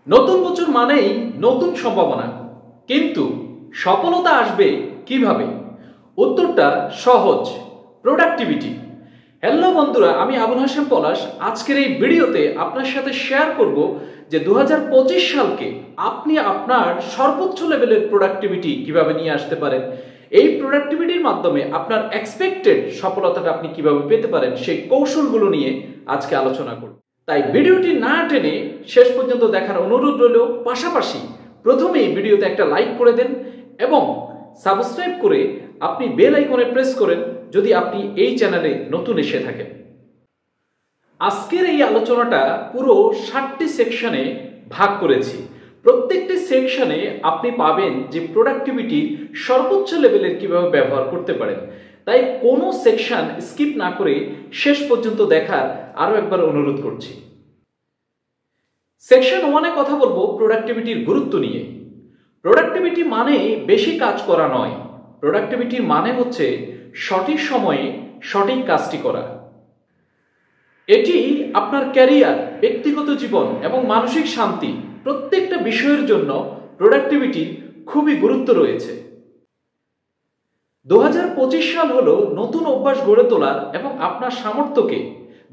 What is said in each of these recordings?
নতুন বছর মানেই নতুন সম্ভাবনা, কিন্তু সফলতা আসবে কিভাবে? উত্তরটা সহজ, প্রোডাক্টিভিটি। হ্যালো বন্ধুরা, আমি আবুল হাশেম পলাশ। আজকের এই ভিডিওতে আপনার সাথে শেয়ার করব যে 2025 সালকে আপনি আপনার সর্বোচ্চ লেভেলের প্রোডাক্টিভিটি কিভাবে নিয়ে আসতে পারেন। এই প্রোডাক্টিভিটির মাধ্যমে আপনার এক্সপেক্টেড সফলতাটা আপনি কিভাবে পেতে পারেন, সেই কৌশলগুলো নিয়ে আজকে আলোচনা করব। তাই ভিডিওটি না টেনে শেষ পর্যন্ত দেখার অনুরোধ রইল। পাশাপাশি প্রথমেই ভিডিওতে একটা লাইক করে দেন এবং সাবস্ক্রাইব করে আপনি বেল আইকনে প্রেস করেন যদি আপনি এই চ্যানেলে নতুন এসে থাকেন। আজকের এই আলোচনাটা পুরো 7টি সেকশনে ভাগ করেছি। প্রত্যেকটি সেকশনে আপনি পাবেন যে প্রোডাক্টিভিটির সর্বোচ্চ লেভেলের কিভাবে ব্যবহার করতে পারেন। তাই কোনো সেকশন স্কিপ না করে শেষ পর্যন্ত দেখার আরো একবার অনুরোধ করছি। সেকশন 1-এ কথা বলবো প্রোডাক্টিভিটির গুরুত্ব নিয়ে। প্রোডাক্টিভিটি মানে বেশি কাজ করা নয়। প্রোডাক্টিভিটির মানে হচ্ছে সঠিক সময়ে সঠিক কাজটি করা। এটি আপনার ক্যারিয়ার, ব্যক্তিগত জীবন এবং মানসিক শান্তি প্রত্যেকটা বিষয়ের জন্য প্রোডাক্টিভিটির খুবই গুরুত্ব রয়েছে। 2025 সাল হলো নতুন অভ্যাস গড়ে তোলার এবং আপনার সামর্থ্যকে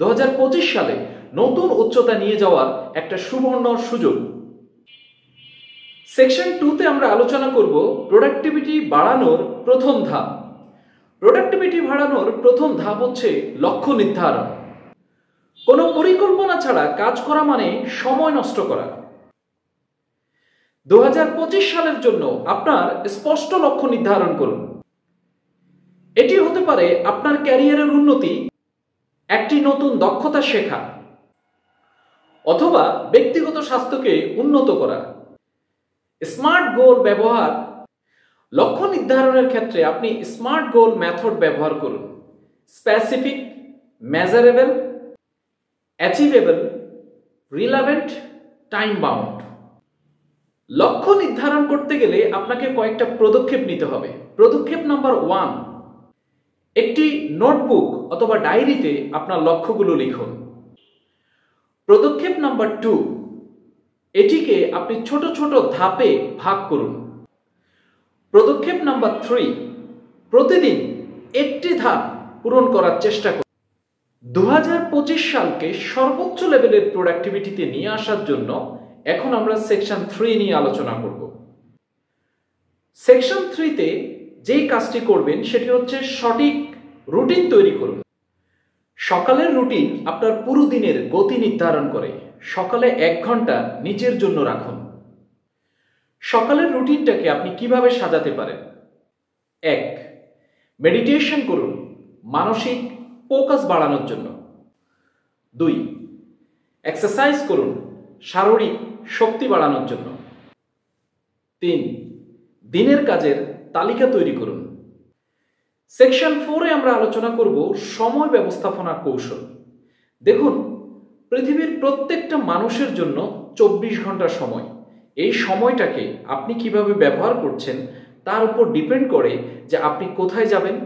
2025 সালে নতুন উচ্চতা নিয়ে যাওয়ার একটা সুবর্ণ সুযোগ। সেকশন 2-তে আমরা আলোচনা করব প্রোডাক্টিভিটি বাড়ানোর প্রথম ধাপ। প্রোডাক্টিভিটি বাড়ানোর প্রথম ধাপ হচ্ছে লক্ষ্য নির্ধারণ। কোনো পরিকল্পনা ছাড়া কাজ করা মানে সময় নষ্ট করা। 2025 সালের জন্য আপনার স্পষ্ট লক্ষ্য নির্ধারণ করুন। এটি হতে পারে আপনার ক্যারিয়ারের উন্নতি, একটি নতুন দক্ষতা শেখা, অথবা ব্যক্তিগত স্বাস্থ্যকে উন্নত করা। স্মার্ট গোল ব্যবহার। লক্ষ্য নির্ধারণের ক্ষেত্রে আপনি স্মার্ট গোল মেথড ব্যবহার করুন। Specific, measurable, achievable, relevant, time bound. লক্ষ্য নির্ধারণ করতে গেলে আপনাকে কয়েকটা পদক্ষেপ নিতে হবে। পদক্ষেপ নাম্বার 1, একটি নোটবুক অথবা ডায়েরিতে আপনার লক্ষ্যগুলো লিখুন। পদক্ষেপ নাম্বার 2, এটিকে আপনি ছোট ছোট ধাপে ভাগ করুন। পদক্ষেপ নাম্বার 3, প্রতিদিন একটি ধাপ পূরণ করার চেষ্টা করুন। 2025 সালকে সর্বোচ্চ লেভেলের প্রোডাক্টিভিটিতে নিয়ে আসার জন্য এখন আমরা সেকশন 3 নিয়ে আলোচনা করব। সেকশন 3-তে যেই কাজটি করবেন সেটি হচ্ছে সঠিক রুটিন তৈরি করুন। সকালের রুটিন আপনার পুরো দিনের গতি নির্ধারণ করে। সকালে 1 ঘন্টা নিজের জন্য রাখুন। সকালের রুটিনটাকে আপনি কিভাবে সাজাতে পারেন? 1, মেডিটেশন করুন মানসিক ফোকাস বাড়ানোর জন্য। 2, এক্সারসাইজ করুন শারীরিক শক্তি বাড়ানোর জন্য। 3, দিনের কাজের তালিকা তৈরি করুন। সেকশন 4-এ আমরা আলোচনা করব সময় ব্যবস্থাপনার কৌশল। দেখুন, পৃথিবীর প্রত্যেকটা মানুষের জন্য 24 ঘন্টা সময়। এই সময়টাকে আপনি কিভাবে ব্যবহার করছেন তার উপর ডিপেন্ড করে যে আপনি কোথায় যাবেন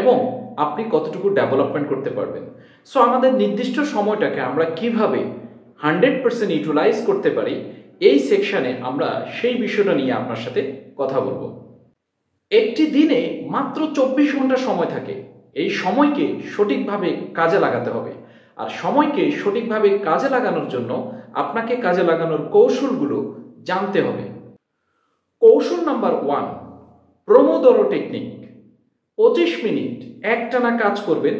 এবং আপনি কতটুকু ডেভেলপমেন্ট করতে পারবেন। সো আমাদের নির্দিষ্ট সময়টাকে আমরা কিভাবে 100% ইউটিলাইজ করতে পারি, এই সেকশনে আমরা সেই বিষয়টা নিয়ে আপনার সাথে কথা বলবো। একটি দিনে মাত্র 24 ঘন্টা সময় থাকে। এই সময়কে সঠিকভাবে কাজে লাগাতে হবে। আর সময়কে সঠিকভাবে কাজে লাগানোর জন্য আপনাকে কাজে লাগানোর কৌশলগুলো জানতে হবে। কৌশল নাম্বার 1, প্রোমোদোরো টেকনিক। 25 মিনিট একটানা কাজ করবেন,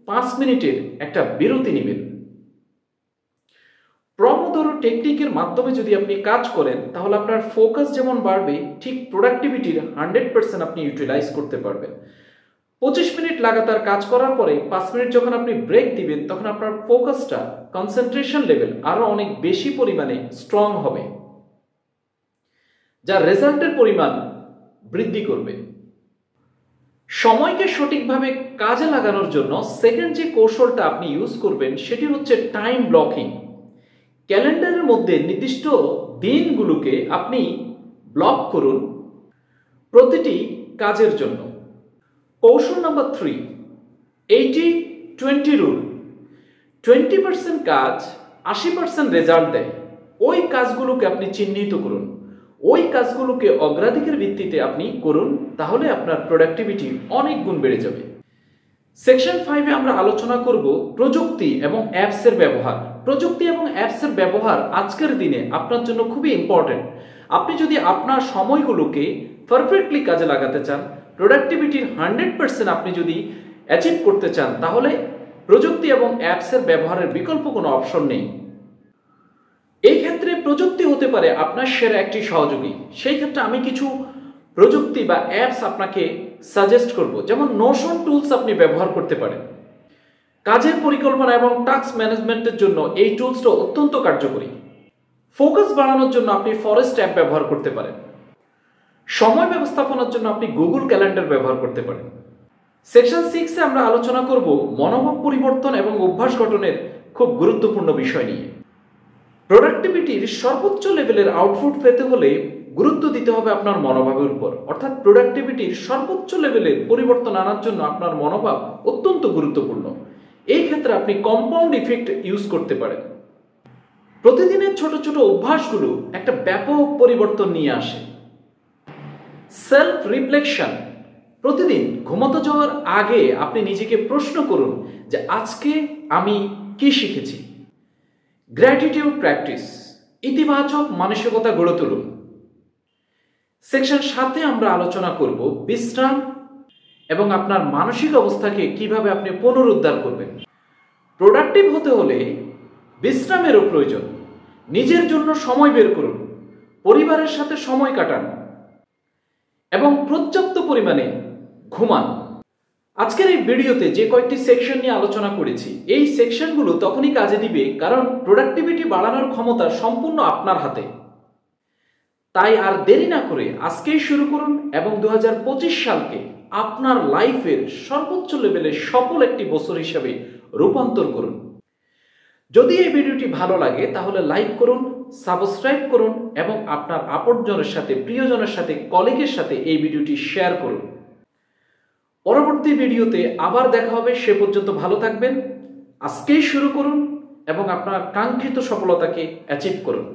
5 মিনিটের একটা বিরতি নেবেন। প্রোমোদোরো টেকনিকের মাধ্যমে যদি আপনি কাজ করেন তাহলে আপনার ফোকাস যেমন বাড়বে, ঠিক প্রোডাক্টিভিটির 100% আপনি ইউটিলাইজ করতে পারবেন। 25 মিনিট লাগাতার কাজ করার পরে 5 মিনিট যখন আপনি ব্রেক দিবেন তখন আপনার ফোকাসটা, কনসেন্ট্রেশন লেভেল আরো অনেক বেশি পরিমাণে স্ট্রং হবে, যা রেজাল্টের পরিমাণ বৃদ্ধি করবে। সময়কে সঠিকভাবে কাজে লাগানোর জন্য সেকেন্ড যে কৌশলটা আপনি ইউজ করবেন সেটি হচ্ছে টাইম ব্লকিং। ক্যালেন্ডারের মধ্যে নির্দিষ্ট দিনগুলোকে আপনি ব্লক করুন প্রতিটি কাজের জন্য। কৌশল নাম্বার 3, 80-20 রুল। 20% কাজ 80% রেজাল্ট দেয়। ওই কাজগুলোকে আপনি চিহ্নিত করুন, ওই কাজগুলোকে অগ্রাধিকার ভিত্তিতে আপনি করুন, তাহলে আপনার প্রোডাক্টিভিটি অনেক গুণ বেড়ে যাবে। সেকশন 5-এ আমরা আলোচনা করব প্রযুক্তি এবং অ্যাপসের ব্যবহার। প্রযুক্তি এবং অ্যাপসের ব্যবহার আজকের দিনে আপনার জন্য খুবই ইম্পর্টেন্ট। আপনি যদি আপনার সময়গুলোকে পারফেক্টলি কাজে লাগাতে চান, প্রোডাক্টিভিটির 100% আপনি যদি অ্যাচিভ করতে চান, তাহলে প্রযুক্তি এবং অ্যাপসের ব্যবহারের বিকল্প কোনো অপশন নেই। এই ক্ষেত্রে প্রযুক্তি হতে পারে আপনার সেরা একটি সহযোগী। সেই ক্ষেত্রে আমি কিছু প্রযুক্তি বা অ্যাপস আপনাকে সাজেস্ট করব। যেমন নোশন টুলস আপনি ব্যবহার করতে পারেন। কাজের পরিকল্পনা এবং টাস্ক ম্যানেজমেন্টের জন্য এই টুলসটা অত্যন্ত কার্যকরী। ফোকাস বাড়ানোর জন্য আপনি ফরেস্ট অ্যাপ ব্যবহার করতে পারেন। সময় ব্যবস্থাপনার জন্য আপনি গুগল ক্যালেন্ডার ব্যবহার করতে পারেন। সেকশন 6-এ আমরা আলোচনা করব মনোভাব পরিবর্তন এবং অভ্যাস গঠনের খুব গুরুত্বপূর্ণ বিষয় নিয়ে। প্রোডাক্টিভিটির সর্বোচ্চ লেভেলের আউটপুট পেতে হলে গুরুত্ব দিতে হবে আপনার মনোভাবের উপর। অর্থাৎ প্রোডাক্টিভিটির সর্বোচ্চ লেভেলের পরিবর্তন আনার জন্য আপনার মনোভাব অত্যন্ত গুরুত্বপূর্ণ। এই ক্ষেত্রে আপনি কম্পাউন্ড ইফেক্ট ইউজ করতে পারেন। প্রতিদিনের ছোট ছোট অভ্যাসগুলো একটা ব্যাপক পরিবর্তন নিয়ে আসে। সেলফ রিফ্লেকশন, প্রতিদিন ঘুমাতে যাওয়ার আগে আপনি নিজেকে প্রশ্ন করুন যে আজকে আমি কি শিখেছি। গ্র্যাটিটিউড প্র্যাকটিস, ইতিবাচক মানসিকতা গড়ে তুলুন। সেকশন 7-এ আমরা আলোচনা করব বিশ্রাম এবং আপনার মানসিক অবস্থাকে কিভাবে আপনি পুনরুদ্ধার করবেন। প্রোডাক্টিভ হতে হলে বিশ্রামেরও প্রয়োজন। নিজের জন্য সময় বের করুন, পরিবারের সাথে সময় কাটান এবং পর্যাপ্ত পরিমাণে ঘুমান। আজকের এই ভিডিওতে যে কয়েকটি সেকশন নিয়ে আলোচনা করেছি, এই সেকশনগুলো তখনই কাজে দিবে কারণ প্রোডাক্টিভিটি বাড়ানোর ক্ষমতা সম্পূর্ণ আপনার হাতে। তাই আর দেরি না করে আজকেই শুরু করুন এবং 2025 সালকে আপনার লাইফের সর্বোচ্চ লেভেলে সফল একটি বছর হিসাবে রূপান্তর করুন। যদি এই ভিডিওটি ভালো লাগে তাহলে লাইক করুন, সাবস্ক্রাইব করুন এবং আপনার আপনজনের সাথে, প্রিয়জনের সাথে, কলিগের সাথে এই ভিডিওটি শেয়ার করুন। পরবর্তী ভিডিওতে আবার দেখা হবে। সে পর্যন্ত ভালো থাকবেন। আজকেই শুরু করুন এবং আপনার কাঙ্ক্ষিত সফলতাকে অ্যাচিভ করুন।